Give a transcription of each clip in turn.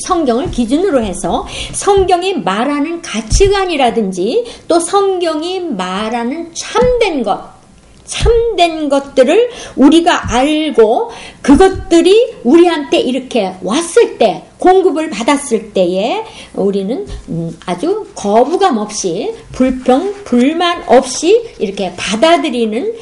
성경을 기준으로 해서 성경이 말하는 가치관이라든지 또 성경이 말하는 참된 것들을 우리가 알고 그것들이 우리한테 이렇게 왔을 때, 공급을 받았을 때에 우리는 아주 거부감 없이, 불평, 불만 없이 이렇게 받아들이는,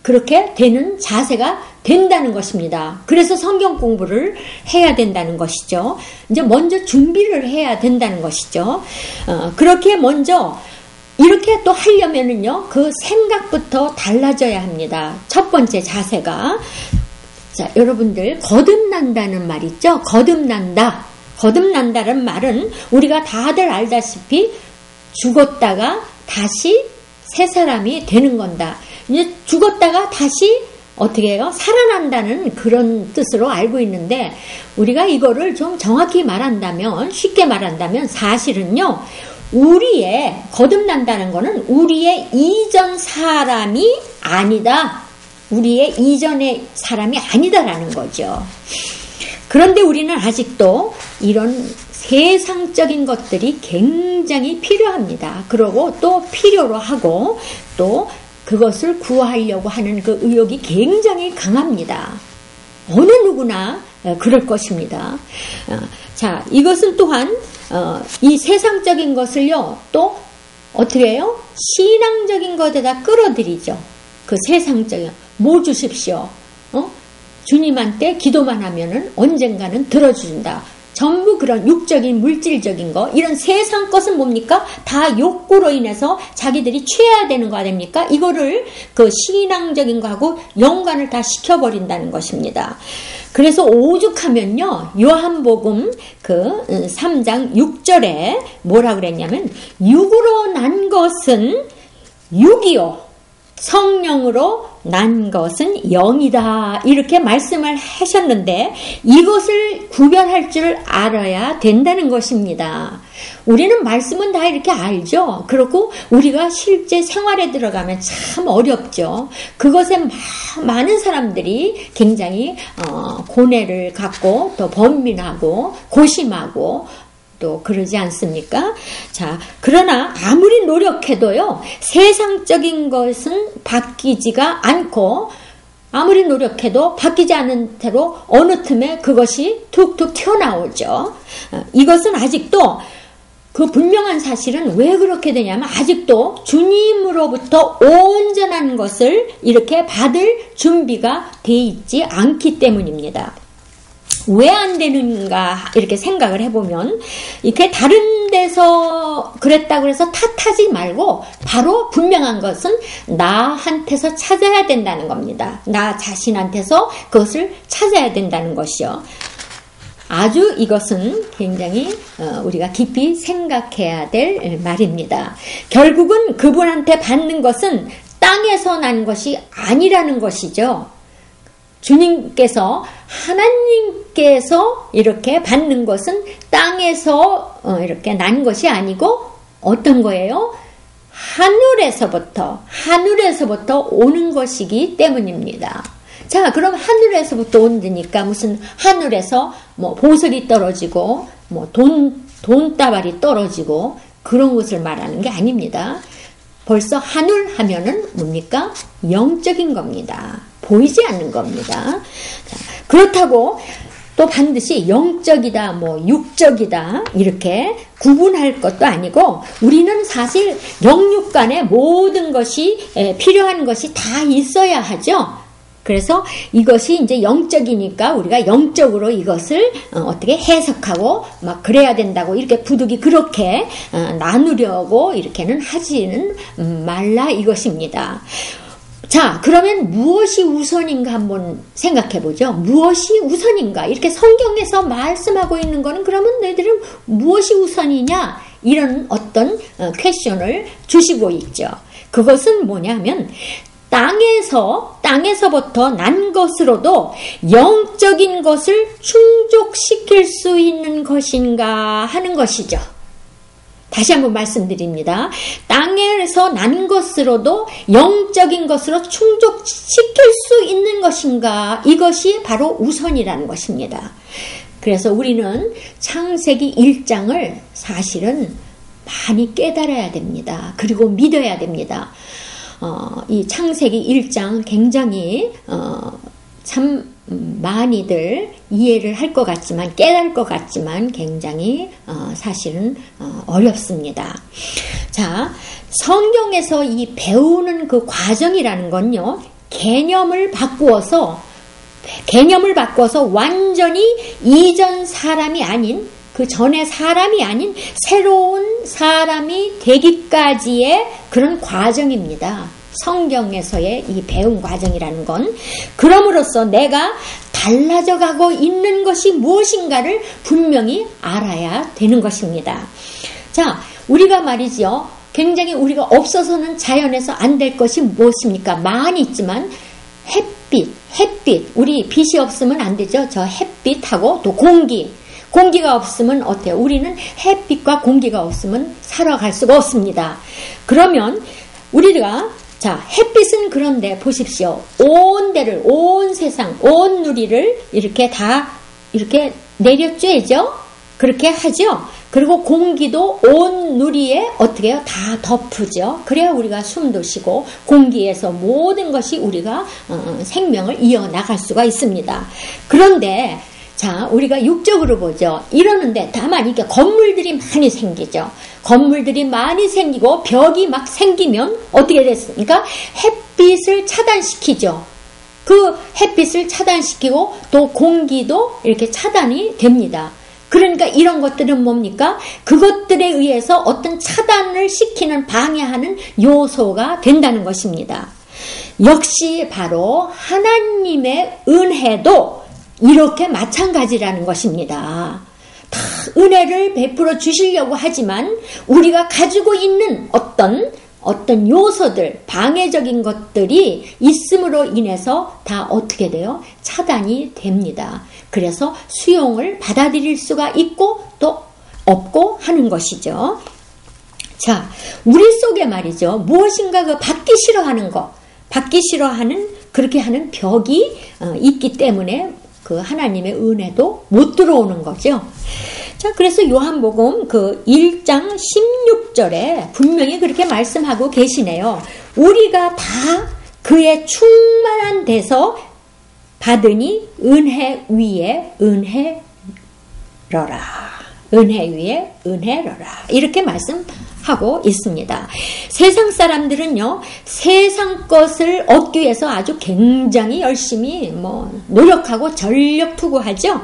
그렇게 되는 자세가 된다는 것입니다. 그래서 성경 공부를 해야 된다는 것이죠. 이제 먼저 준비를 해야 된다는 것이죠. 그렇게 먼저 이렇게 또 하려면은요, 그 생각부터 달라져야 합니다. 첫 번째 자세가, 자, 여러분들, 거듭난다는 말 있죠? 거듭난다. 거듭난다는 말은 우리가 다들 알다시피 죽었다가 다시 새 사람이 되는 건다. 이제 죽었다가 다시 어떻게 해요? 살아난다는 그런 뜻으로 알고 있는데, 우리가 이거를 좀 정확히 말한다면, 쉽게 말한다면 사실은요, 거듭난다는 거는 우리의 이전 사람이 아니다. 우리의 이전의 사람이 아니다라는 거죠. 그런데 우리는 아직도 이런 세상적인 것들이 굉장히 필요합니다. 그러고 또 필요로 하고 또 그것을 구하려고 하는 그 의욕이 굉장히 강합니다. 어느 누구나 그럴 것입니다. 자, 이것은 또한 이 세상적인 것을요, 또 어떻게 해요? 신앙적인 것에다 끌어들이죠. 그 세상적인, 뭐 주십시오. 주님한테 기도만 하면은 언젠가는 들어준다. 전부 그런 육적인, 물질적인 거, 이런 세상 것은 뭡니까? 다 욕구로 인해서 자기들이 취해야 되는 거 아닙니까? 이거를 그 신앙적인 거하고 연관을 다 시켜버린다는 것입니다. 그래서 오죽하면요, 요한복음 그 3장 6절에 뭐라 그랬냐면, 육으로 난 것은 육이요, 성령으로 난 것은 영이다, 이렇게 말씀을 하셨는데, 이것을 구별할 줄 알아야 된다는 것입니다. 우리는 말씀은 다 이렇게 알죠. 그렇고 우리가 실제 생활에 들어가면 참 어렵죠. 그것에 많은 사람들이 굉장히 고뇌를 갖고 또 번민하고 고심하고 또 그러지 않습니까? 자, 그러나 아무리 노력해도요, 세상적인 것은 바뀌지가 않고, 아무리 노력해도 바뀌지 않는 대로 어느 틈에 그것이 툭툭 튀어나오죠. 이것은 아직도 그 분명한 사실은 왜 그렇게 되냐면, 아직도 주님으로부터 온전한 것을 이렇게 받을 준비가 돼 있지 않기 때문입니다. 왜 안 되는가 이렇게 생각을 해보면, 이렇게 다른 데서 그랬다고 해서 탓하지 말고 바로 분명한 것은 나한테서 찾아야 된다는 겁니다. 나 자신한테서 그것을 찾아야 된다는 것이요. 아주 이것은 굉장히 우리가 깊이 생각해야 될 말입니다. 결국은 그분한테 받는 것은 땅에서 난 것이 아니라는 것이죠. 주님께서, 하나님께서 이렇게 받는 것은 땅에서 이렇게 난 것이 아니고 어떤 거예요? 하늘에서부터 오는 것이기 때문입니다. 자, 그럼 하늘에서부터 온다니까 무슨 하늘에서 뭐 보석이 떨어지고 뭐 돈다발이 떨어지고 그런 것을 말하는 게 아닙니다. 벌써 하늘 하면은 뭡니까? 영적인 겁니다. 보이지 않는 겁니다. 자, 그렇다고 또 반드시 영적이다, 뭐 육적이다 이렇게 구분할 것도 아니고, 우리는 사실 영육 간에 모든 것이 필요한 것이 다 있어야 하죠. 그래서 이것이 이제 영적이니까 우리가 영적으로 이것을 어떻게 해석하고 막 그래야 된다고 이렇게 부득이 그렇게 나누려고 이렇게는 하지는 말라 이것입니다. 자, 그러면 무엇이 우선인가 한번 생각해 보죠. 무엇이 우선인가? 이렇게 성경에서 말씀하고 있는 거는 그러면 너희들은 무엇이 우선이냐? 이런 어떤 퀘션을 주시고 있죠. 그것은 뭐냐면, 땅에서부터 난 것으로도 영적인 것을 충족시킬 수 있는 것인가 하는 것이죠. 다시 한번 말씀드립니다. 땅에서 난 것으로도 영적인 것으로 충족시킬 수 있는 것인가, 이것이 바로 우선이라는 것입니다. 그래서 우리는 창세기 1장을 사실은 많이 깨달아야 됩니다. 그리고 믿어야 됩니다. 이 창세기 1장 굉장히 참 많이들 이해를 할 것 같지만, 깨달을 것 같지만 굉장히 사실은 어렵습니다. 자, 성경에서 이 배우는 그 과정이라는 건요, 개념을 바꾸어서 완전히 이전 사람이 아닌, 그 전에 사람이 아닌 새로운 사람이 되기까지의 그런 과정입니다. 성경에서의 이 배움 과정이라는 건, 그럼으로써 내가 달라져 가고 있는 것이 무엇인가를 분명히 알아야 되는 것입니다. 자, 우리가 말이죠, 굉장히 우리가 없어서는 자연에서 안 될 것이 무엇입니까? 많이 있지만 햇빛, 우리 빛이 없으면 안 되죠. 저 햇빛하고 또 공기가 없으면 어때요? 우리는 햇빛과 공기가 없으면 살아갈 수가 없습니다. 그러면 우리가, 자, 햇빛은 그런데 보십시오. 온 데를, 온 세상, 온 누리를 이렇게 다 이렇게 내려쬐죠? 그렇게 하죠? 그리고 공기도 온 누리에 어떻게 해요? 다 덮으죠. 그래야 우리가 숨도 쉬고 공기에서 모든 것이 우리가 생명을 이어나갈 수가 있습니다. 그런데 자, 우리가 육적으로 보죠. 이러는데 다만 이게 건물들이 많이 생기죠. 건물들이 많이 생기고 벽이 막 생기면 어떻게 됐습니까? 햇빛을 차단시키죠. 그 햇빛을 차단시키고 또 공기도 이렇게 차단이 됩니다. 그러니까 이런 것들은 뭡니까? 그것들에 의해서 어떤 차단을 시키는, 방해하는 요소가 된다는 것입니다. 역시 바로 하나님의 은혜도 이렇게 마찬가지라는 것입니다. 다 은혜를 베풀어 주시려고 하지만 우리가 가지고 있는 어떤 요소들, 방해적인 것들이 있음으로 인해서 다 어떻게 돼요? 차단이 됩니다. 그래서 수용을 받아들일 수가 있고 또 없고 하는 것이죠. 자, 우리 속에 말이죠, 무엇인가 그 받기 싫어하는 그렇게 하는 벽이 있기 때문에 그 하나님의 은혜도 못 들어오는 거죠. 자, 그래서 요한복음 그 1장 16절에 분명히 그렇게 말씀하고 계시네요. 우리가 다 그의 충만한 데서 받으니 은혜 위에 은혜러라. 은혜 위에 은혜러라. 이렇게 말씀하고 있습니다. 세상 사람들은요, 세상 것을 얻기 위해서 아주 굉장히 열심히 노력하고 전력 투구하죠.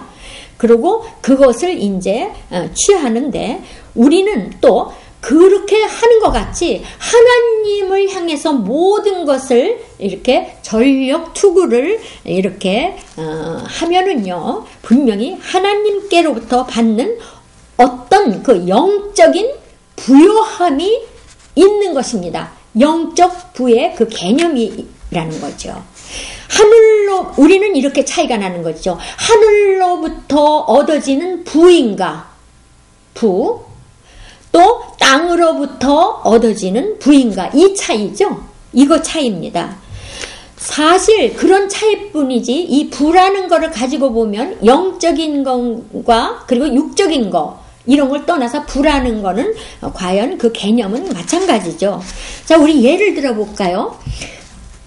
그리고 그것을 이제 취하는데, 우리는 또 그렇게 하는 것 같이 하나님을 향해서 모든 것을 이렇게 전력 투구를 이렇게 하면은요, 분명히 하나님께로부터 받는 어떤 그 영적인 부요함이 있는 것입니다. 영적 부의 그 개념이라는 거죠. 우리는 이렇게 차이가 나는 거죠. 하늘로부터 얻어지는 부인가, 또 땅으로부터 얻어지는 부인가, 이 차이죠. 이거 차이입니다. 사실 그런 차이뿐이지, 이 부라는 거를 가지고 보면 영적인 것과 그리고 육적인 것, 이런 걸 떠나서 부라는 거는 과연 그 개념은 마찬가지죠. 자, 우리 예를 들어 볼까요?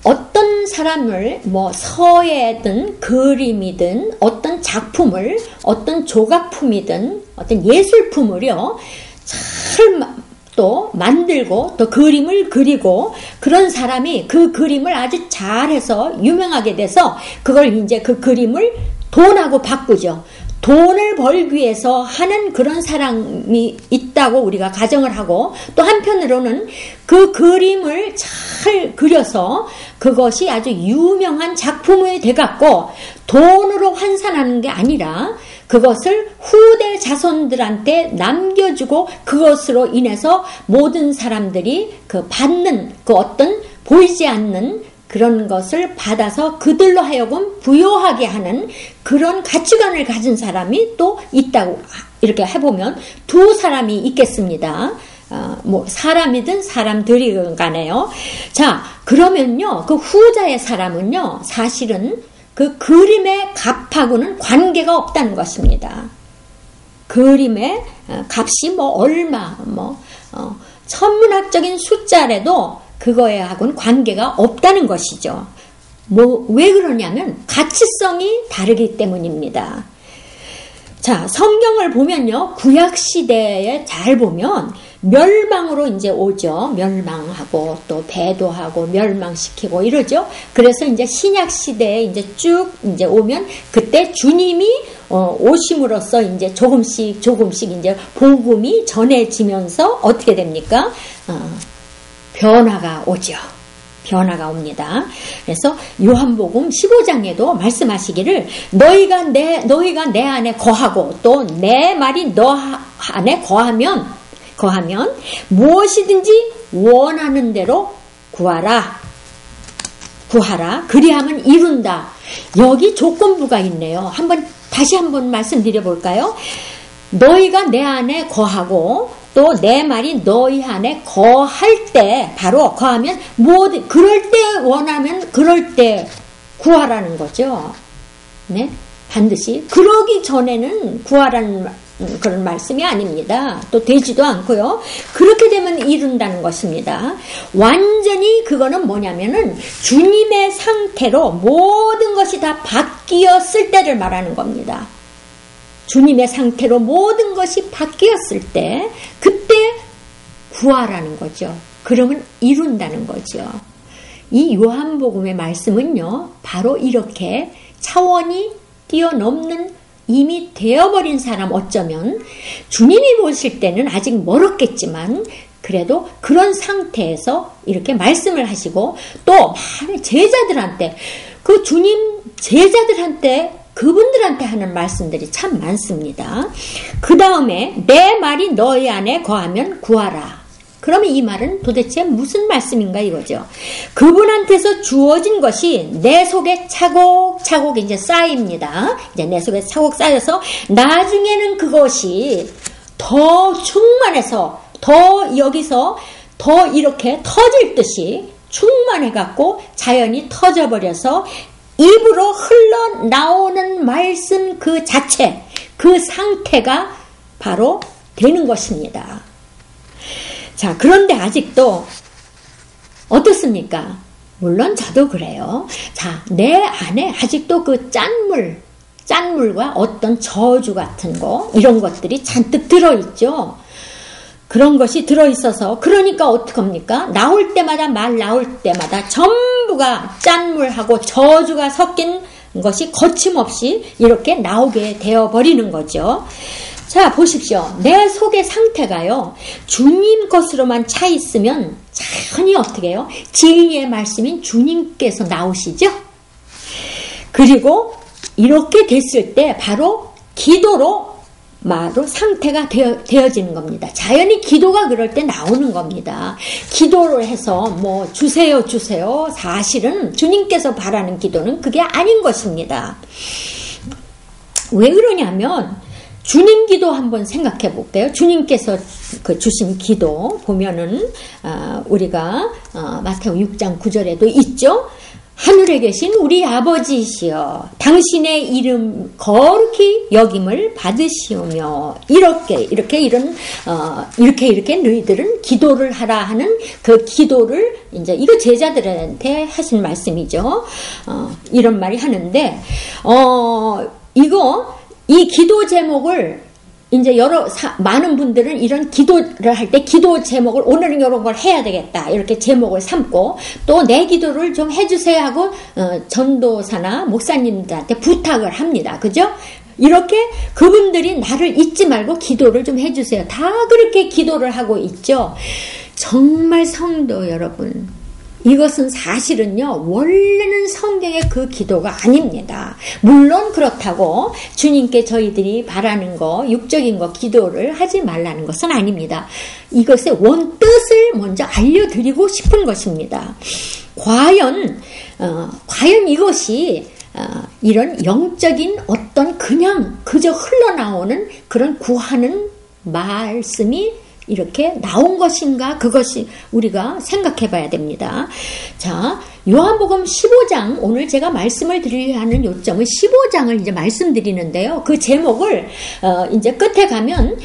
어떤 사람을 서예든 그림이든 어떤 작품을, 어떤 조각품이든 어떤 예술품을요, 잘 또 만들고 또 그림을 그리고, 그런 사람이 그 그림을 아주 잘해서 유명하게 돼서 그걸 이제 그 그림을 돈하고 바꾸죠. 돈을 벌기 위해서 하는 그런 사람이 있다고 우리가 가정을 하고, 또 한편으로는 그 그림을 잘 그려서 그것이 아주 유명한 작품이 돼갖고 돈으로 환산하는 게 아니라 그것을 후대 자손들한테 남겨주고, 그것으로 인해서 모든 사람들이 그 받는 그 어떤 보이지 않는 그런 것을 받아서 그들로 하여금 부요하게 하는 그런 가치관을 가진 사람이 또 있다고 이렇게 해보면 두 사람이 있겠습니다. 사람이든 사람들이 가네요. 자, 그러면요, 그 후자의 사람은요, 사실은 그 그림의 값하고는 관계가 없다는 것입니다. 그림의 값이 뭐 얼마, 천문학적인 숫자라도 그거에 하고는 관계가 없다는 것이죠. 왜 그러냐면 가치성이 다르기 때문입니다. 자, 성경을 보면요, 구약시대에 잘 보면 멸망으로 이제 오죠. 멸망하고 또 배도하고 멸망시키고 이러죠. 그래서 이제 신약시대에 이제 쭉 이제 오면 그때 주님이 오심으로써 이제 조금씩 이제 복음이 전해지면서 어떻게 됩니까? 변화가 오죠. 변화가 옵니다. 그래서 요한복음 15장에도 말씀하시기를 너희가 내 안에 거하고 또 내 말이 너 안에 거하면 무엇이든지 원하는 대로 구하라. 그리하면 이룬다. 여기 조건부가 있네요. 다시 한번 말씀드려 볼까요? 너희가 내 안에 거하고 또 내 말이 너희 안에 거할 때, 바로 거하면 그럴 때 원하면 그럴 때 구하라는 거죠. 네? 반드시 그러기 전에는 구하라는 그런 말씀이 아닙니다. 또 되지도 않고요. 그렇게 되면 이룬다는 것입니다. 완전히 그거는 뭐냐면은 주님의 상태로 모든 것이 다 바뀌었을 때를 말하는 겁니다. 주님의 상태로 모든 것이 바뀌었을 때 그때 구하라는 거죠. 그러면 이룬다는 거죠. 이 요한복음의 말씀은요, 바로 이렇게 차원이 뛰어넘는 이미 되어버린 사람, 어쩌면 주님이 보실 때는 아직 멀었겠지만 그래도 그런 상태에서 이렇게 말씀을 하시고 또 많은 제자들한테, 그 주님 제자들한테, 그분들한테 하는 말씀들이 참 많습니다. 그 다음에 내 말이 너희 안에 거하면 구하라. 그러면 이 말은 도대체 무슨 말씀인가 이거죠. 그분한테서 주어진 것이 내 속에 차곡차곡 이제 쌓입니다. 이제 내 속에 차곡 쌓여서 나중에는 그것이 더 충만해서 여기서 더 이렇게 터질 듯이 충만해갖고 자연이 터져버려서 입으로 흘러나오는 말씀 그 자체, 그 상태가 바로 되는 것입니다. 자, 그런데 아직도 어떻습니까? 물론 저도 그래요. 자, 내 안에 아직도 그 짠물과 어떤 저주 같은 거, 이런 것들이 잔뜩 들어있죠. 그런 것이 들어있어서, 그러니까 어떡합니까? 말 나올 때마다 전부가 짠물하고 저주가 섞인 것이 거침없이 이렇게 나오게 되어버리는 거죠. 자, 보십시오. 내 속의 상태가요, 주님 것으로만 차 있으면 자연히 어떻게 해요? 진리의 말씀인 주님께서 나오시죠? 그리고 이렇게 됐을 때 바로 기도로 상태가 되어지는 겁니다. 자연히 기도가 그럴 때 나오는 겁니다. 기도를 해서 주세요. 사실은 주님께서 바라는 기도는 그게 아닌 것입니다. 왜 그러냐면 주님 기도 한번 생각해 볼게요. 주님께서 주신 기도 보면은 우리가 마태오 6장 9절에도 있죠. 하늘에 계신 우리 아버지시여, 당신의 이름 거룩히 여김을 받으시오며, 이렇게 너희들은 기도를 하라 하는 그 기도를 이제 이거 제자들한테 하신 말씀이죠. 이런 말이 하는데 이 기도 제목을 이제 많은 분들은 이런 기도를 할 때 기도 제목을 오늘은 이런 걸 해야 되겠다, 이렇게 제목을 삼고 또 내 기도를 좀 해주세요 하고 전도사나 목사님들한테 부탁을 합니다. 그죠? 이렇게 그분들이 나를 잊지 말고 기도를 좀 해주세요. 다 그렇게 기도를 하고 있죠. 정말 성도 여러분, 이것은 사실은요, 원래는 성경의 그 기도가 아닙니다. 물론 그렇다고 주님께 저희들이 바라는 거, 육적인 거, 기도를 하지 말라는 것은 아닙니다. 이것의 원뜻을 먼저 알려드리고 싶은 것입니다. 과연 이것이 이런 영적인 어떤 그저 흘러나오는 그런 구하는 말씀이 이렇게 나온 것인가, 그것이 우리가 생각해 봐야 됩니다. 자, 요한복음 15장, 오늘 제가 말씀을 드리려 하는 요점은 15장을 이제 말씀드리는데요. 그 제목을, 이제 끝에 가면